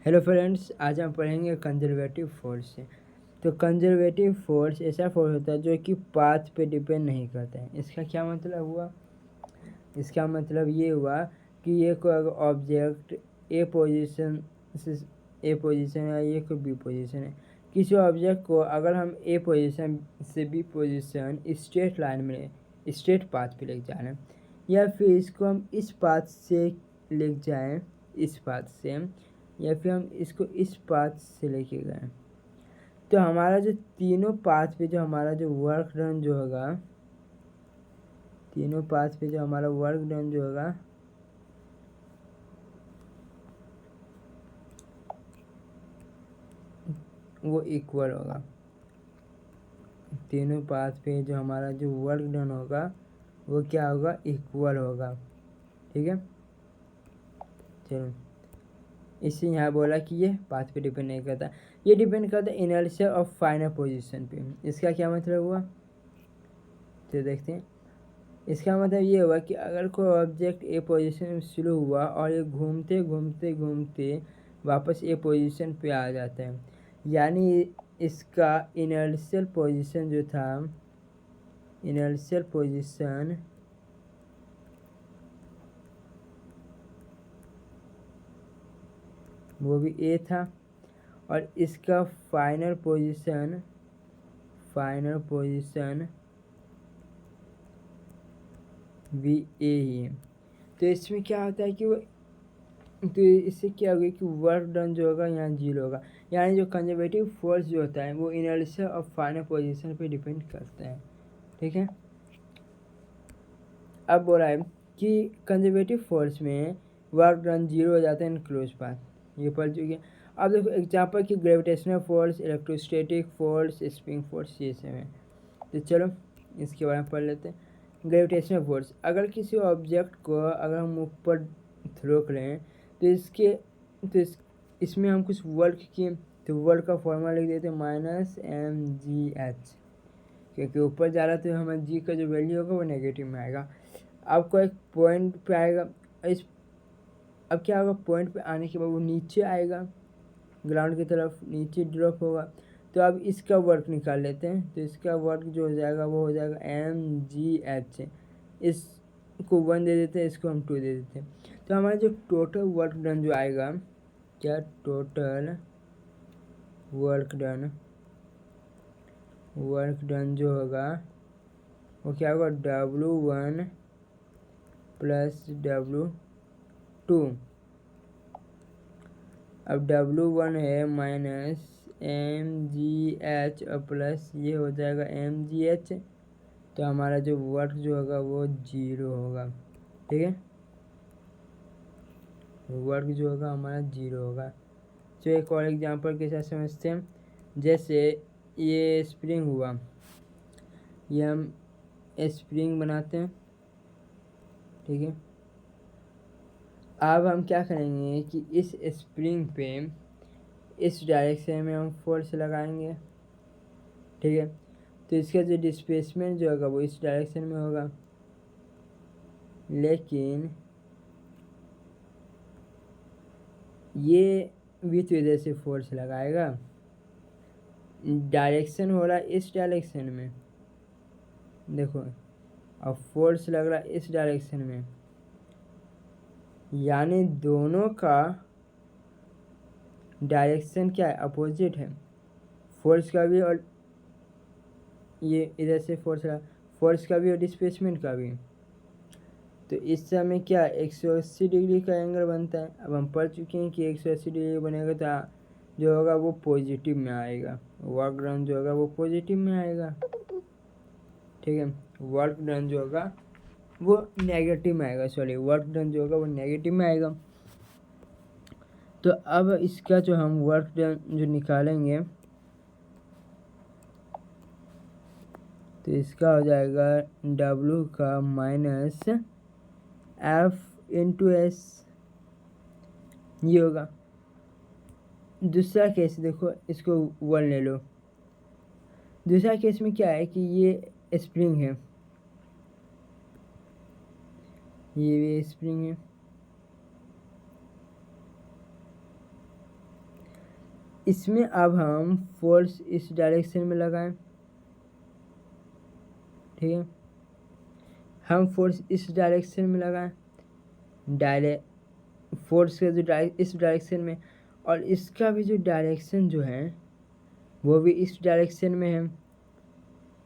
Hello friends, आज हम पढ़ेंगे कंजर्वेटिव फोर्स। तो कंजर्वेटिव फोर्स ऐसा फोर्स होता है जो कि पाथ पे डिपेंड नहीं करता है। इसका क्या मतलब हुआ? इसका मतलब ये हुआ कि ये कोई ऑब्जेक्ट ए पोजीशन है, ये कोई बी पोजीशन है। किसी ऑब्जेक्ट को अगर हम ए पोजीशन से बी पोजीशन स्ट्रेट लाइन में स्ट्रेट पाथ पे लेके जा रहे हैं, या फिर इसको हम इस पाथ से लेके जाएं, इस पाथ से, या फिर हम इसको इस पाथ से लेके गए, तो हमारा जो तीनों पाथ पे जो हमारा जो वर्क डन जो होगा, तीनों पाथ पे जो हमारा वर्क डन जो होगा वो इक्वल होगा। तीनों पाथ पे जो हमारा जो वर्क डन होगा वो क्या होगा? इक्वल होगा। ठीक है, चलो। इससे यहाँ बोला कि ये पाथ पे डिपेंड नहीं करता, ये डिपेंड करता है इनर्शिया ऑफ फाइनल पोजीशन पे। इसका क्या मतलब हुआ, तो देखते हैं। इसका मतलब ये हुआ कि अगर कोई ऑब्जेक्ट ए पोजीशन में शुरू हुआ और ये घूमते घूमते घूमते वापस ए पोजीशन पे आ जाता है, यानी इसका इनर्शियल पोजीशन जो था, इनर्शियल पोजीशन वो भी ए था, और इसका फाइनल पोजीशन भी ए ही है। तो इसमें क्या होता है कि वो, तो इससे क्या होगा कि वर्क डन जो होगा यहाँ 0 होगा। यानी जो कंजर्वेटिव फोर्स जो होता है वो इनर्शिया और फाइनल पोजीशन पे डिपेंड करता है। ठीक है, अब बोला है कि कंजर्वेटिव फोर्स में वर्क डन 0 हो जाता है इन क्लोज पाथ, ये पढ़ चुके हैं। अब देखो एग्जाम्पल की gravitational force, electrostatic force, spring force, ये सब है। तो चलो इसके बारे में पढ़ लेते हैं। ग्रेविटेशनल फोर्स, अगर किसी ऑब्जेक्ट को अगर हम ऊपर थ्रो करें तो इसमें हम कुछ वर्क किए, तो वर्क का फॉर्मूला लिख देते हैं -mgh, क्योंकि ऊपर जा रहा है तो हमारे जी का जो वैल्यू होगा वो नेगेटिव में आएगा। आपको एक पॉइंट पे आएगा, इस अब क्या होगा, पॉइंट पे आने के बाद वो नीचे आएगा, ग्राउंड की तरफ नीचे ड्रॉप होगा। तो अब इसका वर्क निकाल लेते हैं। तो इसका वर्क जो हो जाएगा वो हो जाएगा mgh। इसको 1 दे देते हैं, इसको हम 2 दे देते हैं। तो हमारा जो टोटल वर्क डन जो आएगा, क्या टोटल वर्क डन जो होगा वो क्या होगा? W1 plus W2। अब W1 है -mgh और प्लस ये हो जाएगा mgh, तो हमारा जो वर्क जो होगा वो 0 होगा। ठीक है, वर्क जो होगा हमारा 0 होगा। तो एक और एग्जांपल के साथ समझते हैं। जैसे ये स्प्रिंग हुआ, ये हम स्प्रिंग बनाते हैं। ठीक है, अब हम क्या करेंगे कि इस स्प्रिंग पे इस डायरेक्शन में हम फोर्स लगाएंगे। ठीक है, तो इसका जो डिस्प्लेसमेंट जो होगा वो इस डायरेक्शन में होगा, लेकिन ये विथ वजह से फोर्स लगाएगा, डायरेक्शन हो रहा है इस डायरेक्शन में, देखो, अब फोर्स लग रहा है इस डायरेक्शन में, यानी दोनों का डायरेक्शन क्या है? अपोजिट है। फोर्स का भी और ये इधर से फोर्स का भी और डिस्प्लेसमेंट का भी। तो इस समय क्या 180 डिग्री का एंगल बनता है। अब हम पढ़ चुके हैं कि 180 डिग्री बनेगा तो जो होगा वो पॉजिटिव में आएगा, वर्क डन जो होगा वो पॉजिटिव में आएगा। ठीक है, वर्क डन जो होगा वो नेगेटिव में आएगा, सॉरी, वर्क डन जो होगा वो नेगेटिव में आएगा। तो अब इसका जो हम वर्क डन जो निकालेंगे, तो इसका हो जाएगा W का माइनस F/S, ये होगा। दूसरा केस देखो, इसको 1 ले लो। दूसरा केस में क्या है कि ये स्प्रिंग है, ये भी स्प्रिंग है। इसमें अब हम फोर्स इस डायरेक्शन में लगाएं, ठीक है, हम फोर्स इस डायरेक्शन में लगाएं, फोर्स का जो इस डायरेक्शन में, और इसका भी जो डायरेक्शन जो है वो भी इस डायरेक्शन में है,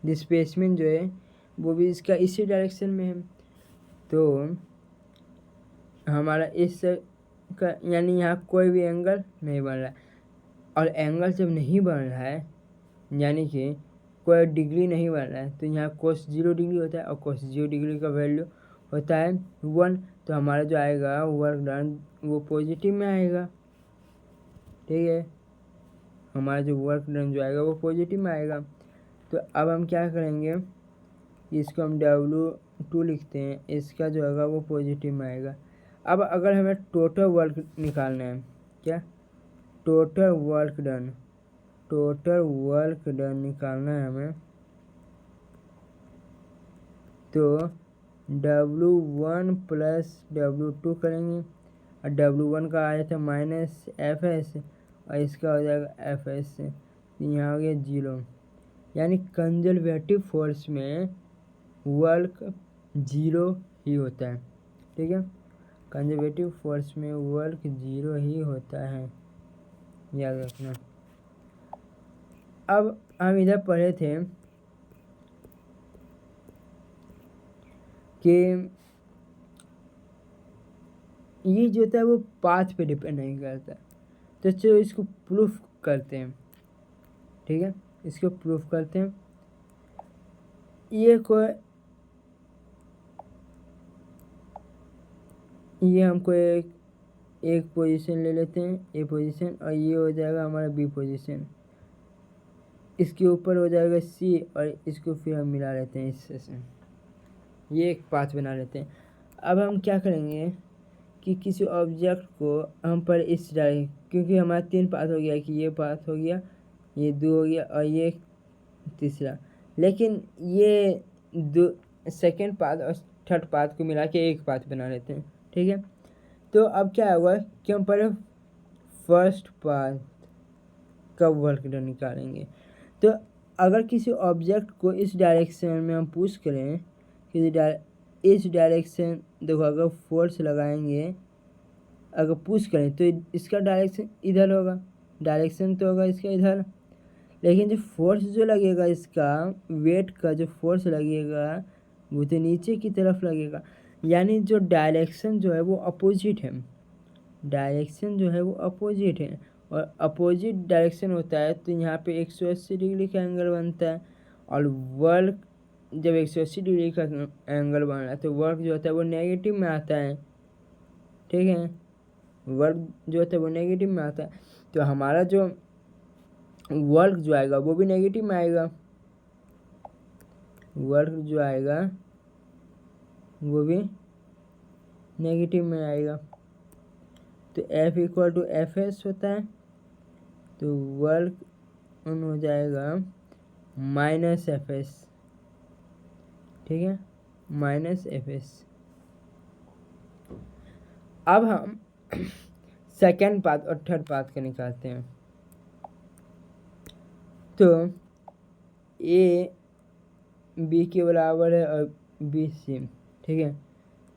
डिस्प्लेसमेंट जो है वो भी इसका इसी डायरेक्शन में है। तो हमारा इस का यानी यहाँ कोई भी एंगल नहीं बन रहा है, और एंगल जब नहीं बन रहा है यानी कि कोई डिग्री नहीं बन रहा है, तो यहाँ कोस 0 डिग्री होता है, और कोस 0 डिग्री का वैल्यू होता है 1। तो हमारा जो आएगा वर्क डन वो पॉजिटिव में आएगा, ठीक है, हमारा जो वर्क डन जो आएगा वो पॉजिटिव में आएगा। तो अब हम क्या करेंगे, इसको हम W2 लिखते हैं, इसका जो होगा वो पॉजिटिव में आएगा। अब अगर हमें टोटल वर्क निकालना है, क्या टोटल वर्क डन निकालना है हमें, तो W1 प्लस W2 करेंगे, और W1 का आया था -Fs और इसका हो जाएगा Fs, यहाँ हो गया 0, यानी कंजर्वेटिव फोर्स में वर्क 0 ही होता है, ठीक है, कंजर्वेटिव फोर्स में वर्क 0 ही होता है, याद रखना। अब हम इधर पढ़े थे कि ये जो होता है वो पाथ पे डिपेंड नहीं करता, तो चलो इसको प्रूफ करते हैं, ठीक है, इसको प्रूफ करते हैं। ये हमको एक पोजीशन ले लेते हैं, ए पोजीशन, और ये हो जाएगा हमारा बी पोजीशन, इसके ऊपर हो जाएगा सी, और इसको फिर हम मिला लेते हैं इससे से, ये एक पाथ बना लेते हैं। अब हम क्या करेंगे कि किसी ऑब्जेक्ट को हम पर इस डायरेक्शन, क्योंकि हमारा 3 पाथ हो गया, कि ये पाथ हो गया, ये 2 हो गया, और ये तीसरा, लेकिन ये 2 सेकेंड पाथ और थर्ड पाथ को मिला के एक पाथ बना लेते हैं, ठीक है। तो अब क्या होगा कि हम पहले फर्स्ट पाथ का वर्क डन निकालेंगे। तो अगर किसी ऑब्जेक्ट को इस डायरेक्शन में हम पुश करें, इस डायरेक्शन, देखो अगर फोर्स लगाएंगे, अगर पुश करें तो इसका डायरेक्शन इधर होगा, डायरेक्शन तो होगा इसका इधर, लेकिन जो फोर्स जो लगेगा, इसका वेट का जो फोर्स लगेगा वो तो नीचे की तरफ लगेगा, यानी जो डायरेक्शन जो है वो अपोजिट है, डायरेक्शन जो है वो अपोजिट है, और अपोजिट डायरेक्शन होता है तो यहाँ पे 180 डिग्री का एंगल बनता है, और वर्क जब 180 डिग्री का एंगल बन रहा है तो वर्क जो होता है वो नेगेटिव में आता है, ठीक है, वर्क जो होता है वो नेगेटिव में आता है, तो हमारा जो वर्क जो आएगा वो भी नेगेटिव में आएगा, वर्क जो आएगा वो भी नेगेटिव में आएगा। तो F=Fs होता है, तो वर्क ऑन हो जाएगा -Fs, ठीक है, -Fs। अब हम सेकेंड पाथ और थर्ड पाथ का निकालते हैं। तो A B के बराबर है और B C, ठीक है,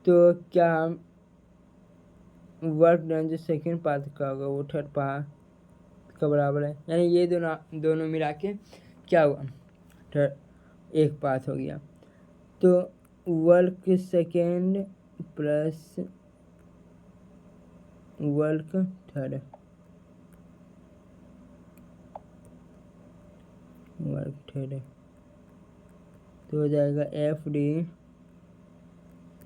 तो क्या हम वर्क डन जो सेकेंड पाथ का होगा वो थर्ड पाथ का बराबर है, यानी ये दोनों मिला के क्या हुआ, थर्ड एक पाथ हो गया। तो work second plus work third, तो हो जाएगा FD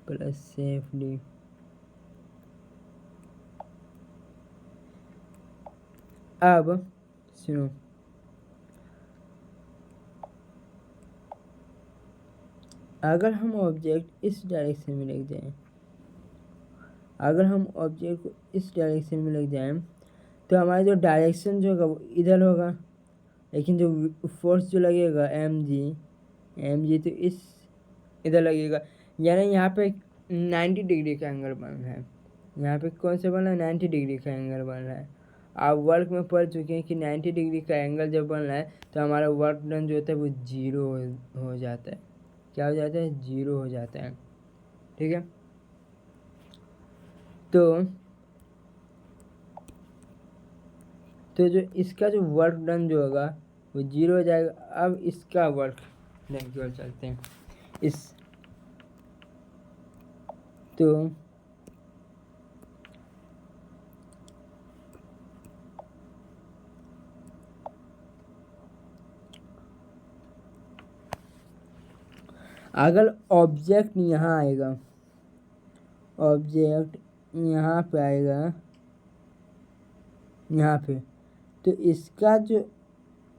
प्लस FD। अब सुनो, अगर हम ऑब्जेक्ट इस डायरेक्शन में लेके जाएं, अगर हम ऑब्जेक्ट को इस डायरेक्शन में लेके जाएं तो हमारा जो डायरेक्शन जो होगा वो इधर होगा, लेकिन जो फोर्स जो लगेगा mg तो इस इधर लगेगा, यानी यहाँ पे 90 डिग्री का एंगल बन रहा है, यहाँ पे कौन सा बन रहा है, 90 डिग्री का एंगल बन रहा है। आप वर्क में पढ़ चुके हैं कि 90 डिग्री का एंगल जब बन रहा है तो हमारा वर्क डन जो होता है वो 0 हो जाता है। क्या हो जाता है? 0 हो जाता है। ठीक है, तो जो इसका जो वर्क डन जो होगा वो 0 हो जाएगा। अब इसका वर्क डन की ओर चलते हैं। तो अगर ऑब्जेक्ट यहाँ आएगा, ऑब्जेक्ट यहाँ पे आएगा, यहाँ पे, तो इसका जो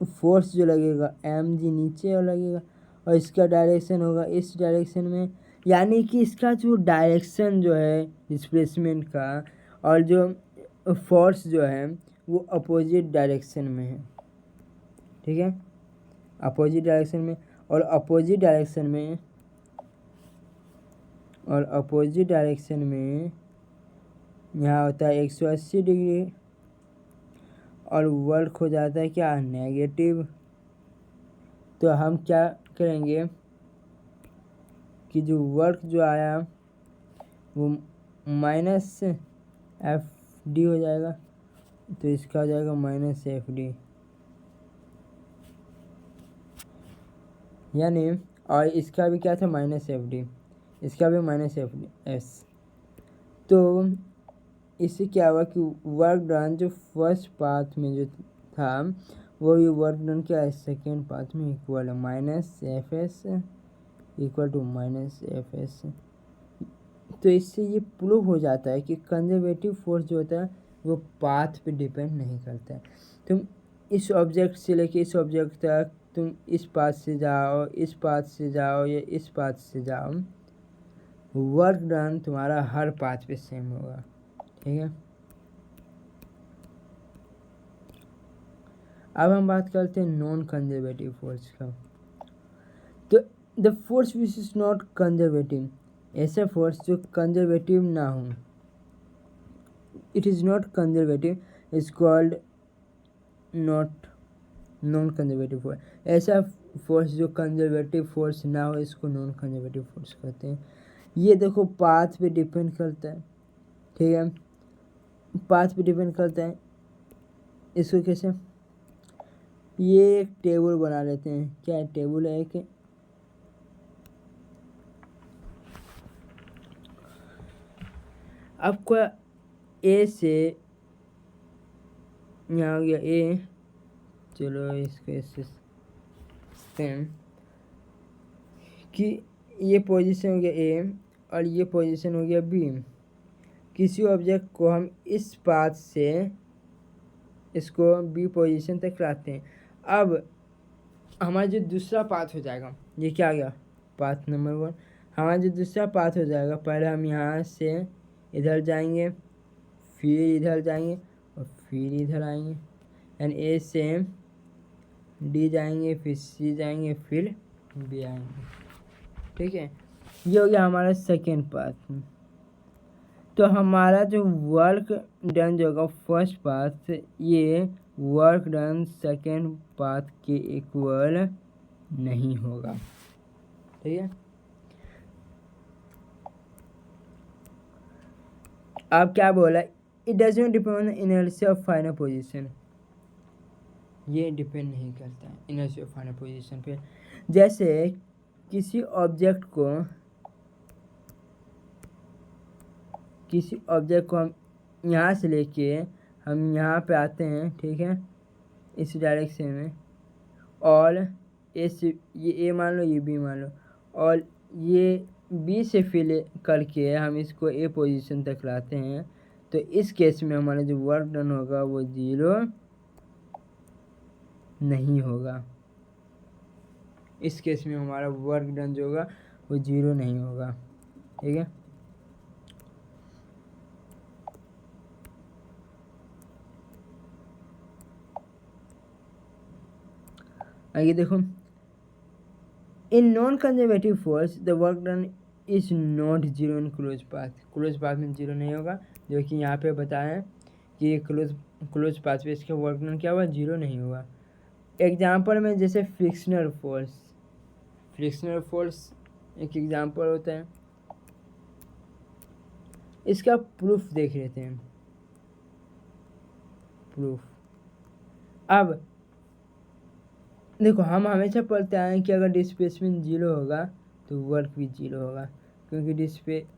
फोर्स जो लगेगा mg नीचे और लगेगा, और इसका डायरेक्शन होगा इस डायरेक्शन में, यानी कि इसका जो डायरेक्शन जो है डिस्प्लेसमेंट का और जो फोर्स जो है वो अपोजिट डायरेक्शन में है। ठीक है, अपोजिट डायरेक्शन में, और अपोजिट डायरेक्शन में यहाँ होता है 180 डिग्री, और वर्क हो जाता है क्या? नेगेटिव। तो हम क्या करेंगे कि जो वर्क जो आया वो -FD हो जाएगा, तो इसका हो जाएगा -FD, यानी, और इसका भी क्या था? -FD, इसका भी -FS। तो इससे क्या हुआ कि वर्क डन जो फर्स्ट पाथ में जो था वो भी वर्क डन क्या है सेकेंड पाथ में इक्वल है, -FS इक्वल टू -FS। तो इससे ये प्रूव हो जाता है कि कंजर्वेटिव फोर्स जो होता है वो पाथ पे डिपेंड नहीं करता है। तुम इस ऑब्जेक्ट से लेके इस ऑब्जेक्ट तक, तुम इस पाथ से जाओ, इस पाथ से जाओ या इस पाथ से जाओ, वर्क डन तुम्हारा हर पाथ पे सेम होगा। ठीक है, अब हम बात करते हैं नॉन कंजर्वेटिव फोर्स का। तो the force which is not conservative, ऐसा फोर्स जो कंजर्वेटिव ना हो, it is not conservative, is called not non conservative force. ऐसा फोर्स जो कंजर्वेटिव फोर्स ना हो इसको नॉन कंजर्वेटिव फोर्स कहते हैं। ये देखो पाथ पे डिपेंड करता है। ठीक है, पाथ पे डिपेंड करता है। इसको कैसे? ये एक टेबल बना लेते हैं। क्या है? टेबल है कि आपको ए से यहाँ हो गया ए, चलो इसको ऐसे कि ये पोजीशन हो गया ए और ये पोजीशन हो गया बी। किसी ऑब्जेक्ट को हम इस पाथ से इसको बी पोजीशन तक लाते हैं। अब हमारा जो दूसरा पाथ हो जाएगा, ये क्या आ गया? Path number 1। हमारा जो दूसरा पाथ हो जाएगा, पहले हम यहाँ से इधर जाएंगे, फिर इधर जाएंगे और फिर इधर आएंगे, यानी ए से डी जाएंगे, फिर सी जाएंगे, फिर बी आएंगे। ठीक है, ये हो गया हमारा सेकेंड पाथ। तो हमारा जो वर्क डन जो होगा फर्स्ट पाथ, ये वर्क डन सेकेंड पाथ के इक्वल नहीं होगा। ठीक है, अब क्या बोला? It does not depend on inertia of final position. ये डिपेंड नहीं करता है इनर्शिया ऑफ फाइनल पोजीशन पे। जैसे किसी ऑब्जेक्ट को हम यहाँ से लेके हम यहाँ पे आते हैं। ठीक है, इस डायरेक्शन में, और ये ए मान लो, ये बी मान लो, और ये बी से फिल करके हम इसको ए पोजीशन तक लाते हैं। तो इस केस में हमारा जो वर्क डन होगा वो 0 नहीं होगा। इस केस में हमारा वर्क डन जो होगा वो 0 नहीं होगा। ठीक है, आगे देखो, in non conservative force the work done is not 0 in close path. Close path में 0 नहीं होगा, जो कि यहाँ पे बताएं कि क्लोज क्लोज पाथ पे इसका वर्क डन क्या हुआ, जीरो नहीं हुआ। एग्जाम्पल में जैसे फ्रिक्शनल फोर्स एक एग्जाम्पल होता है, इसका प्रूफ देख लेते हैं। प्रूफ, अब देखो हम हमेशा पढ़ते आए हैं कि अगर डिस्प्लेसमेंट जीरो होगा तो वर्क भी जीरो होगा, क्योंकि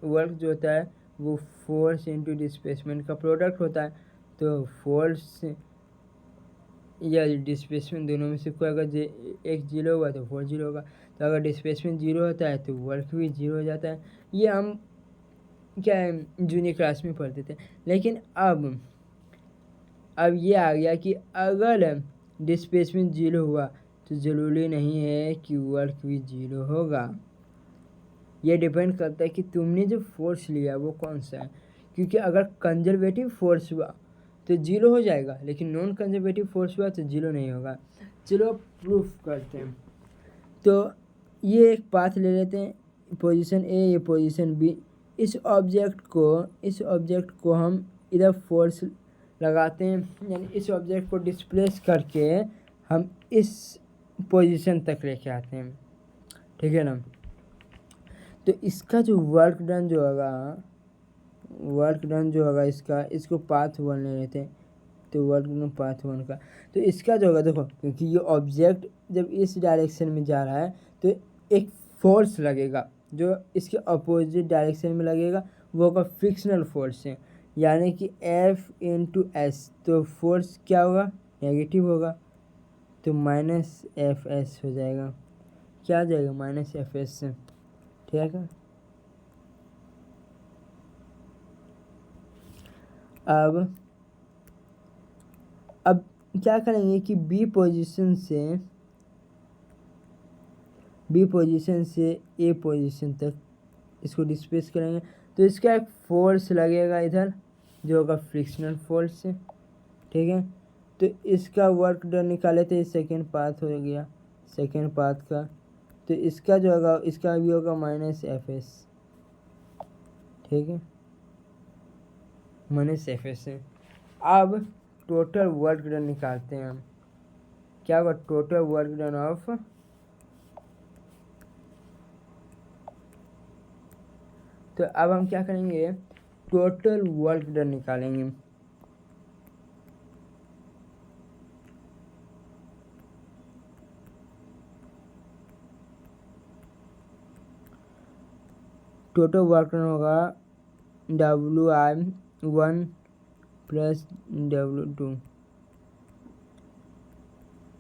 वर्क जो होता है वो फोर्स इंटू डिस्प्लेसमेंट का प्रोडक्ट होता है। तो फोर्स या डिस्प्लेसमेंट दोनों में से कोई अगर एक जीरो हुआ तो फोर्स जीरो होगा। तो अगर डिस्प्लेसमेंट जीरो होता है तो वर्क भी जीरो हो जाता है। ये हम क्या है जूनियर क्लास में पढ़ते थे। लेकिन अब ये आ गया कि अगर डिस्प्लेसमेंट जीरो हुआ तो ज़रूरी नहीं है कि वर्क भी जीरो होगा। ये डिपेंड करता है कि तुमने जो फोर्स लिया वो कौन सा है, क्योंकि अगर कंजर्वेटिव फोर्स हुआ तो जीरो हो जाएगा, लेकिन नॉन कंजर्वेटिव फोर्स हुआ तो जीरो नहीं होगा। चलो प्रूफ करते हैं। तो ये एक पाथ ले लेते हैं, पोजीशन ए, ये पोजीशन बी। इस ऑब्जेक्ट को हम इधर फोर्स लगाते हैं, यानी इस ऑब्जेक्ट को डिस्प्लेस करके हम इस पोजीशन तक लेके आते हैं, ठीक है ना। तो इसका जो वर्क डन जो होगा इसको पाथ 1 ले लेते हैं। तो वर्क डन पाथ 1 का तो इसका जो होगा, देखो क्योंकि ये ऑब्जेक्ट जब इस डायरेक्शन में जा रहा है तो एक फोर्स लगेगा जो इसके अपोजिट डायरेक्शन में लगेगा, वो होगा फ्रिक्शनल फोर्स है, यानी कि F इंटू एस। तो फोर्स क्या होगा, नेगेटिव होगा, तो माइनस एफ एस हो जाएगा। क्या आ जाएगा, माइनस एफ एस से, ठीक है। अब क्या करेंगे कि बी पोजीशन से ए पोजीशन तक इसको डिस्प्लेस करेंगे। तो इसका एक फोर्स लगेगा इधर जो होगा फ्रिक्शनल फोर्स से, ठीक है। तो इसका वर्क डन निकाले तो सेकेंड पाथ हो गया, सेकेंड पाथ का। तो इसका जो होगा, इसका भी होगा माइनस एफ एस, ठीक है, माइनस एफ एस है। अब टोटल वर्क डन निकालते हैं हम। क्या होगा, टोटल वर्क डन ऑफ तो अब हम क्या करेंगे, टोटल वर्क डन निकालेंगे। टोटल वर्क डन होगा WI1 प्लस W2।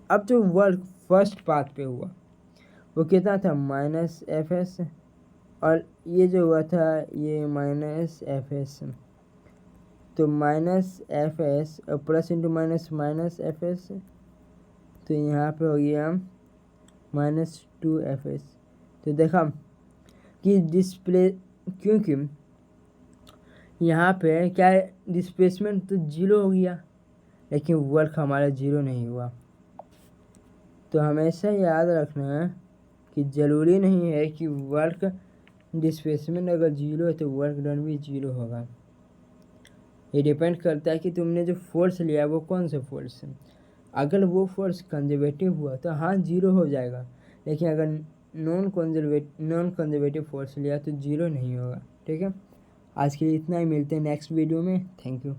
अब जो वर्क फर्स्ट पाथ पे हुआ वो कितना था, माइनस एफ एस, और ये जो हुआ था ये माइनस एफ एस। तो माइनस एफ एस और plus into minus minus F S, तो यहाँ पे हो गया -2 एफ एस। तो देखा कि डिस्प्ले, क्योंकि यहाँ पे क्या है, डिस्प्लेसमेंट तो जीरो हो गया लेकिन वर्क हमारा जीरो नहीं हुआ। तो हमेशा याद रखना है कि ज़रूरी नहीं है कि वर्क डिस्प्लेसमेंट अगर जीरो है तो वर्क डन भी जीरो होगा। ये डिपेंड करता है कि तुमने जो फोर्स लिया वो कौन सा फोर्स है। अगर वो फोर्स कंजर्वेटिव हुआ तो हाँ जीरो हो जाएगा, लेकिन अगर नॉन कंजर्वेटिव फोर्स लिया तो जीरो नहीं होगा, ठीक है। आज के लिए इतना ही, मिलते हैं नेक्स्ट वीडियो में। Thank you.